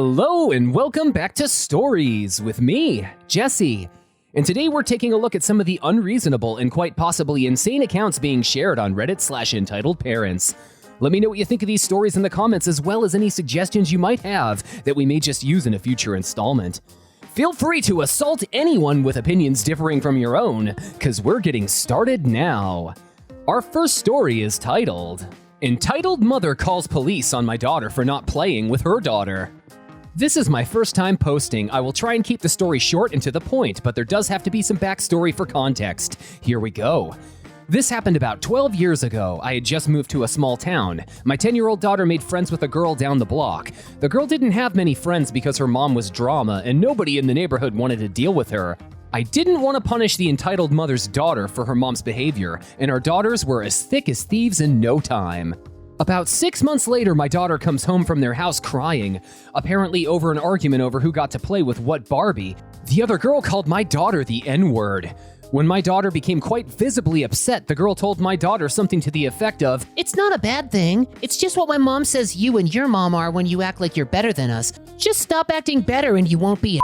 Hello and welcome back to Stories with me, Jesse. And today we're taking a look at some of the unreasonable and quite possibly insane accounts being shared on Reddit/entitledparents. Let me know what you think of these stories in the comments, as well as any suggestions you might have that we may just use in a future installment. Feel free to assault anyone with opinions differing from your own, because we're getting started now. Our first story is titled, Entitled Mother Calls Police on My Daughter for Not Playing with Her Daughter. This is my first time posting. I will try and keep the story short and to the point, but there does have to be some backstory for context. Here we go. This happened about 12 years ago. I had just moved to a small town. My 10-year-old daughter made friends with a girl down the block. The girl didn't have many friends because her mom was drama, and nobody in the neighborhood wanted to deal with her. I didn't want to punish the entitled mother's daughter for her mom's behavior, and our daughters were as thick as thieves in no time. About 6 months later, my daughter comes home from their house crying, apparently over an argument over who got to play with what Barbie. The other girl called my daughter the N-word. When my daughter became quite visibly upset, the girl told my daughter something to the effect of, "It's not a bad thing. It's just what my mom says you and your mom are when you act like you're better than us. Just stop acting better and you won't be a."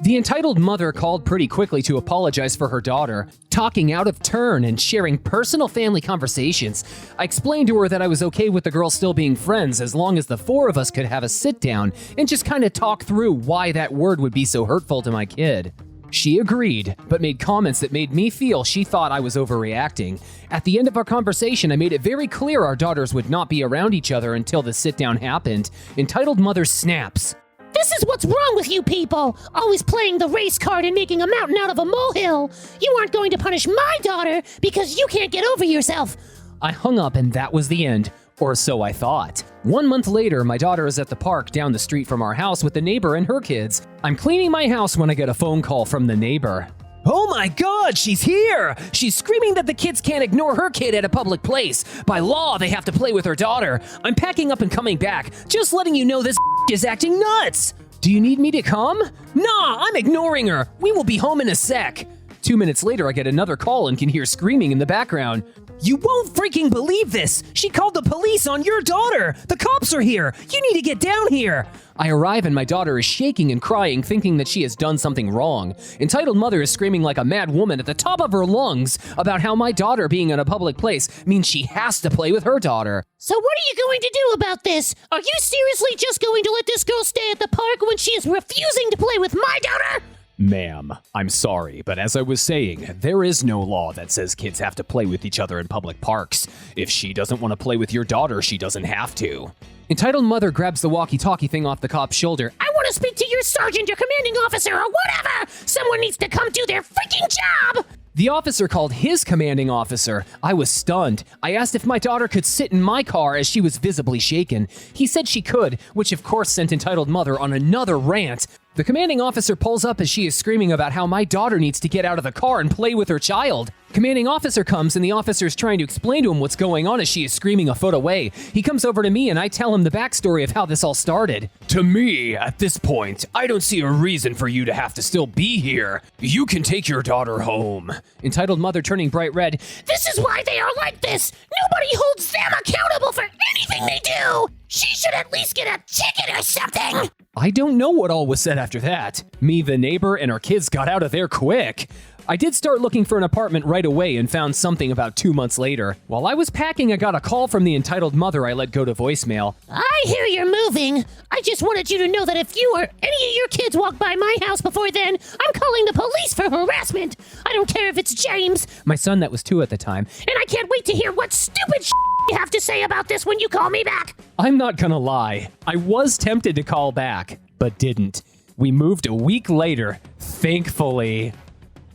The entitled mother called pretty quickly to apologize for her daughter, talking out of turn and sharing personal family conversations. I explained to her that I was okay with the girl still being friends as long as the four of us could have a sit down and just kind of talk through why that word would be so hurtful to my kid. She agreed, but made comments that made me feel she thought I was overreacting. At the end of our conversation, I made it very clear our daughters would not be around each other until the sit-down happened. Entitled mother snaps. "This is what's wrong with you people! Always playing the race card and making a mountain out of a molehill! You aren't going to punish my daughter because you can't get over yourself!" I hung up and that was the end, or so I thought. 1 month later, my daughter is at the park down the street from our house with the neighbor and her kids. I'm cleaning my house when I get a phone call from the neighbor. "Oh my God, she's here! She's screaming that the kids can't ignore her kid at a public place. By law, they have to play with her daughter. I'm packing up and coming back. Just letting you know this is acting nuts. Do you need me to come?" "Nah, I'm ignoring her. We will be home in a sec." 2 minutes later, I get another call and can hear screaming in the background. "You won't freaking believe this! She called the police on your daughter! The cops are here! You need to get down here!" I arrive and my daughter is shaking and crying, thinking that she has done something wrong. Entitled mother is screaming like a mad woman at the top of her lungs about how my daughter being in a public place means she has to play with her daughter. "So what are you going to do about this? Are you seriously just going to let this girl stay at the park when she is refusing to play with my daughter?" "Ma'am, I'm sorry, but as I was saying, there is no law that says kids have to play with each other in public parks. If she doesn't want to play with your daughter, she doesn't have to." Entitled mother grabs the walkie-talkie thing off the cop's shoulder. "I want to speak to your sergeant or commanding officer or whatever! Someone needs to come do their freaking job!" The officer called his commanding officer. I was stunned. I asked if my daughter could sit in my car as she was visibly shaken. He said she could, which of course sent entitled mother on another rant. The commanding officer pulls up as she is screaming about how my daughter needs to get out of the car and play with her child. Commanding officer comes and the officer is trying to explain to him what's going on as she is screaming a foot away. He comes over to me and I tell him the backstory of how this all started. "To me, at this point, I don't see a reason for you to have to still be here. You can take your daughter home." Entitled mother turning bright red. "This is why they are like this! Nobody holds them accountable for anything they do! She should at least get a ticket or something!" I don't know what all was said after that. Me, the neighbor, and our kids got out of there quick. I did start looking for an apartment right away and found something about 2 months later. While I was packing, I got a call from the entitled mother I let go to voicemail. "I hear you're moving. I just wanted you to know that if you or any of your kids walk by my house before then, I'm calling the police for harassment. I don't care if it's James." My son that was 2 at the time. "And I can't wait to hear what stupid you have to say about this when you call me back." I'm not gonna lie. I was tempted to call back, but didn't. We moved a week later, thankfully.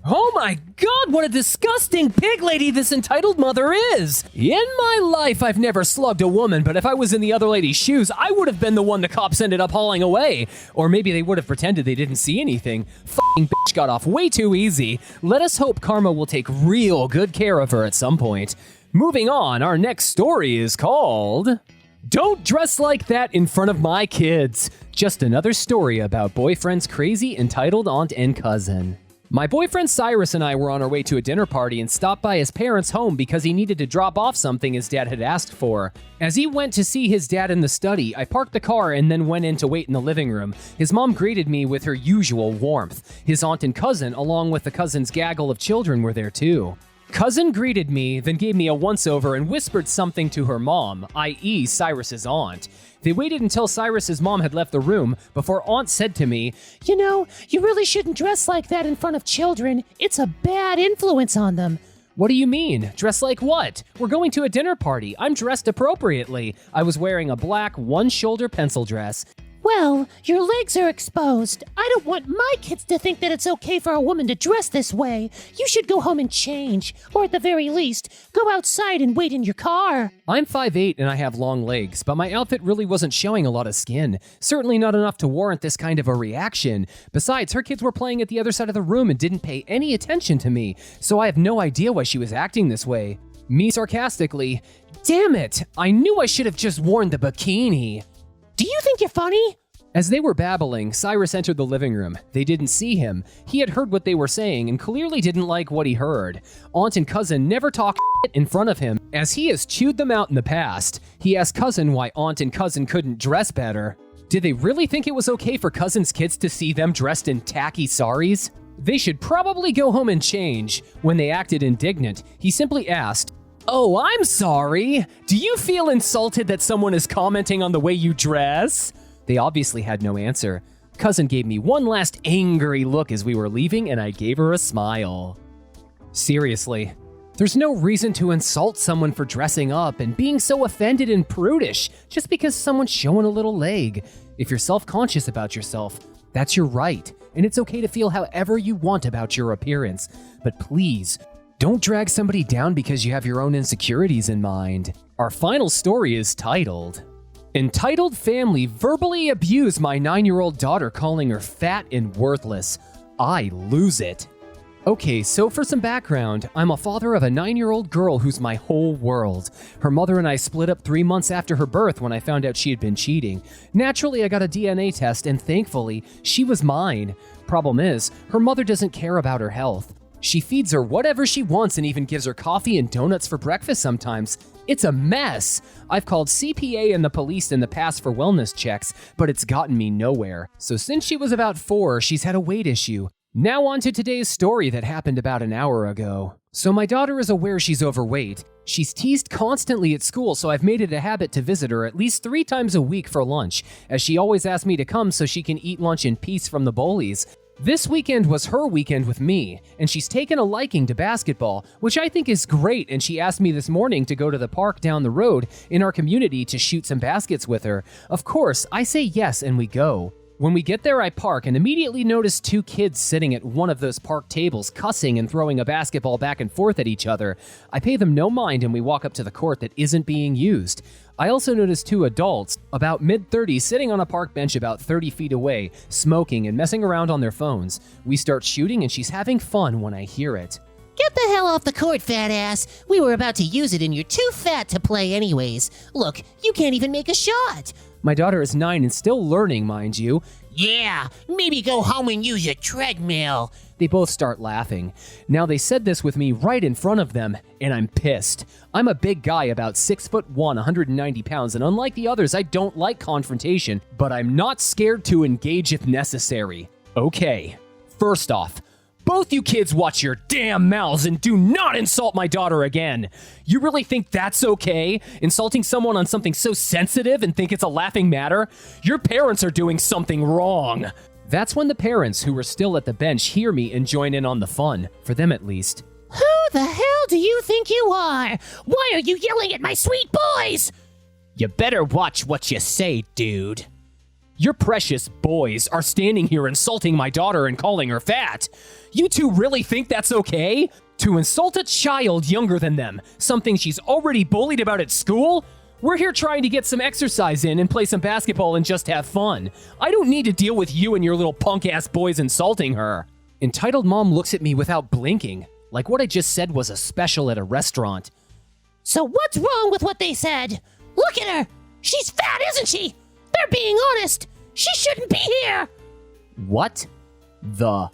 Oh my God, what a disgusting pig lady this entitled mother is! In my life, I've never slugged a woman, but if I was in the other lady's shoes, I would have been the one the cops ended up hauling away. Or maybe they would have pretended they didn't see anything. F***ing bitch got off way too easy. Let us hope karma will take real good care of her at some point. Moving on, our next story is called Don't Dress Like That in Front of My Kids. Just another story about boyfriend's crazy entitled aunt and cousin. My boyfriend Cyrus and I were on our way to a dinner party and stopped by his parents' home because he needed to drop off something his dad had asked for. As he went to see his dad in the study, I parked the car and then went in to wait in the living room. His mom greeted me with her usual warmth. His aunt and cousin, along with the cousin's gaggle of children, were there too. Cousin greeted me, then gave me a once-over and whispered something to her mom, i.e. Cyrus's aunt. They waited until Cyrus's mom had left the room before Aunt said to me, You know, you really shouldn't dress like that in front of children. It's a bad influence on them. What do you mean? Dress like what? We're going to a dinner party. I'm dressed appropriately. I was wearing a black one-shoulder pencil dress. Well, your legs are exposed. I don't want my kids to think that it's okay for a woman to dress this way. You should go home and change, or at the very least, go outside and wait in your car. I'm 5'8" and I have long legs, but my outfit really wasn't showing a lot of skin. Certainly not enough to warrant this kind of a reaction. Besides, her kids were playing at the other side of the room and didn't pay any attention to me, so I have no idea why she was acting this way. Me sarcastically, damn it, I knew I should have just worn the bikini. Do you think you're funny? As they were babbling, Cyrus entered the living room. They didn't see him. He had heard what they were saying and clearly didn't like what he heard. Aunt and cousin never talk in front of him, as he has chewed them out in the past. He asked cousin why aunt and cousin couldn't dress better. Did they really think it was okay for cousin's kids to see them dressed in tacky saris? They should probably go home and change. When they acted indignant, he simply asked, "Oh, I'm sorry. Do you feel insulted that someone is commenting on the way you dress?" They obviously had no answer. Cousin gave me one last angry look as we were leaving, and I gave her a smile. Seriously, there's no reason to insult someone for dressing up and being so offended and prudish just because someone's showing a little leg. If you're self-conscious about yourself, that's your right, and it's okay to feel however you want about your appearance. But please, don't drag somebody down because you have your own insecurities in mind. Our final story is titled, Entitled Family Verbally Abuse My 9-year-old Daughter Calling Her Fat and Worthless. I Lose It. Okay, so for some background, I'm a father of a 9-year-old girl who's my whole world. Her mother and I split up 3 months after her birth when I found out she had been cheating. Naturally, I got a DNA test, and thankfully, she was mine. Problem is, her mother doesn't care about her health. She feeds her whatever she wants and even gives her coffee and donuts for breakfast sometimes. It's a mess. I've called CPA and the police in the past for wellness checks, but it's gotten me nowhere. So since she was about 4, she's had a weight issue. Now on to today's story that happened about an hour ago. So my daughter is aware she's overweight. She's teased constantly at school, so I've made it a habit to visit her at least 3 times a week for lunch, as she always asks me to come so she can eat lunch in peace from the bullies. This weekend was her weekend with me, and she's taken a liking to basketball, which I think is great, and she asked me this morning to go to the park down the road in our community to shoot some baskets with her. Of course, I say yes and we go. When we get there, I park and immediately notice 2 kids sitting at one of those park tables cussing and throwing a basketball back and forth at each other. I pay them no mind and we walk up to the court that isn't being used. I also notice 2 adults, about mid-30s, sitting on a park bench about 30 feet away, smoking and messing around on their phones. We start shooting and she's having fun when I hear it. Get the hell off the court, fat ass. We were about to use it and you're too fat to play anyways. Look, you can't even make a shot. My daughter is 9 and still learning, mind you. Yeah, maybe go home and use a treadmill. They both start laughing. Now they said this with me right in front of them, and I'm pissed. I'm a big guy, about 6'1", 190 pounds, and unlike the others, I don't like confrontation, but I'm not scared to engage if necessary. Okay, first off, both you kids watch your damn mouths and do not insult my daughter again. You really think that's okay? Insulting someone on something so sensitive and think it's a laughing matter? Your parents are doing something wrong. That's when the parents who were still at the bench hear me and join in on the fun, for them at least. Who the hell do you think you are? Why are you yelling at my sweet boys? You better watch what you say, dude. Your precious boys are standing here insulting my daughter and calling her fat. You two really think that's okay? To insult a child younger than them, something she's already bullied about at school? We're here trying to get some exercise in and play some basketball and just have fun. I don't need to deal with you and your little punk-ass boys insulting her. Entitled mom looks at me without blinking, like what I just said was a special at a restaurant. So what's wrong with what they said? Look at her. She's fat, isn't she? They're being honest. She shouldn't be here. What the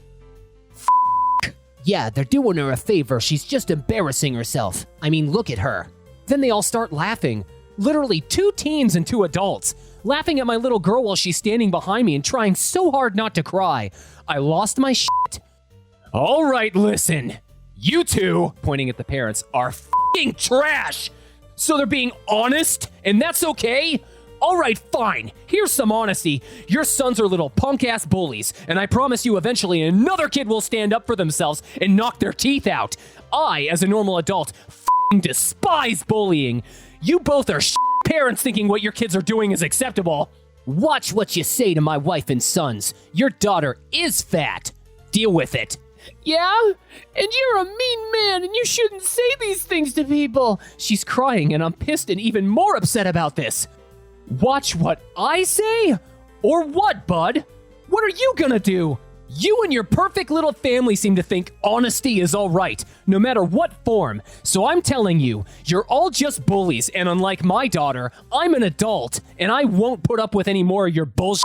Yeah, they're doing her a favor. She's just embarrassing herself. I mean, look at her. Then they all start laughing. Literally 2 teens and 2 adults, laughing at my little girl while she's standing behind me and trying so hard not to cry. I lost my shit. All right, listen. You two, pointing at the parents, are f***ing trash. So they're being honest, and that's okay? All right, fine. Here's some honesty. Your sons are little punk-ass bullies, and I promise you eventually another kid will stand up for themselves and knock their teeth out. I, as a normal adult, f***ing despise bullying. You both are parents thinking what your kids are doing is acceptable. Watch what you say to my wife and sons. Your daughter is fat. Deal with it. Yeah? And you're a mean man and you shouldn't say these things to people. She's crying and I'm pissed and even more upset about this. Watch what I say? Or what, bud? What are you gonna do? You and your perfect little family seem to think honesty is all right, no matter what form. So I'm telling you, you're all just bullies, and unlike my daughter, I'm an adult, and I won't put up with any more of your bullshit.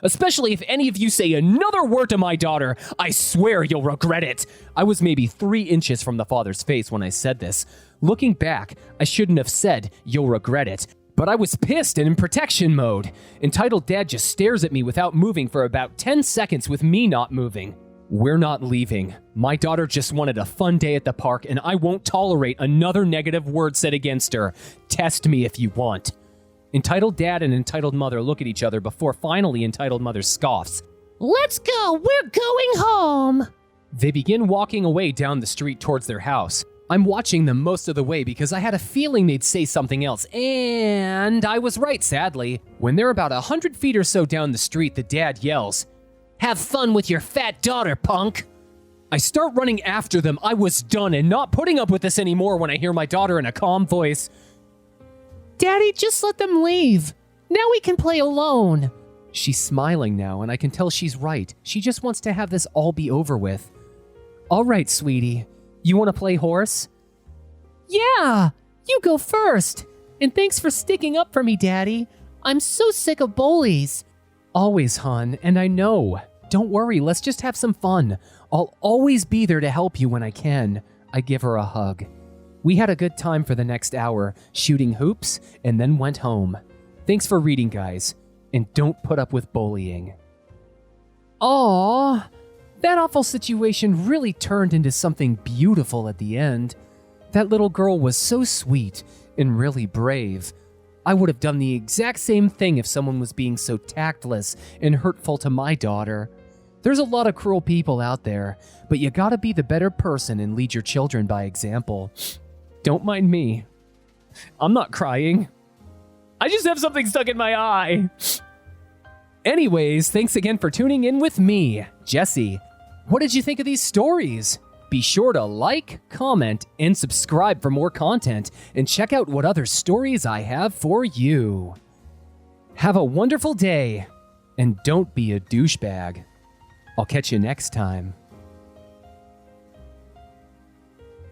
Especially if any of you say another word to my daughter, I swear you'll regret it. I was maybe 3 inches from the father's face when I said this. Looking back, I shouldn't have said, you'll regret it. But I was pissed and in protection mode. Entitled Dad just stares at me without moving for about 10 seconds with me not moving. We're not leaving. My daughter just wanted a fun day at the park and I won't tolerate another negative word said against her. Test me if you want. Entitled Dad and Entitled Mother look at each other before finally Entitled Mother scoffs. Let's go, we're going home. They begin walking away down the street towards their house. I'm watching them most of the way because I had a feeling they'd say something else, and I was right, sadly. When they're about 100 feet or so down the street, the dad yells, "Have fun with your fat daughter, punk!" I start running after them. I was done and not putting up with this anymore when I hear my daughter in a calm voice. Daddy, just let them leave. Now we can play alone. She's smiling now, and I can tell she's right. She just wants to have this all be over with. All right, sweetie. You want to play horse? Yeah, you go first. And thanks for sticking up for me, Daddy. I'm so sick of bullies. Always, hon, and I know. Don't worry, let's just have some fun. I'll always be there to help you when I can. I give her a hug. We had a good time for the next hour, shooting hoops, and then went home. Thanks for reading, guys. And don't put up with bullying. Aww. That awful situation really turned into something beautiful at the end. That little girl was so sweet and really brave. I would have done the exact same thing if someone was being so tactless and hurtful to my daughter. There's a lot of cruel people out there, but you gotta be the better person and lead your children by example. Don't mind me. I'm not crying. I just have something stuck in my eye. Anyways, thanks again for tuning in with me, Jesse. What did you think of these stories? Be sure to like, comment, and subscribe for more content, and check out what other stories I have for you. Have a wonderful day, and don't be a douchebag. I'll catch you next time.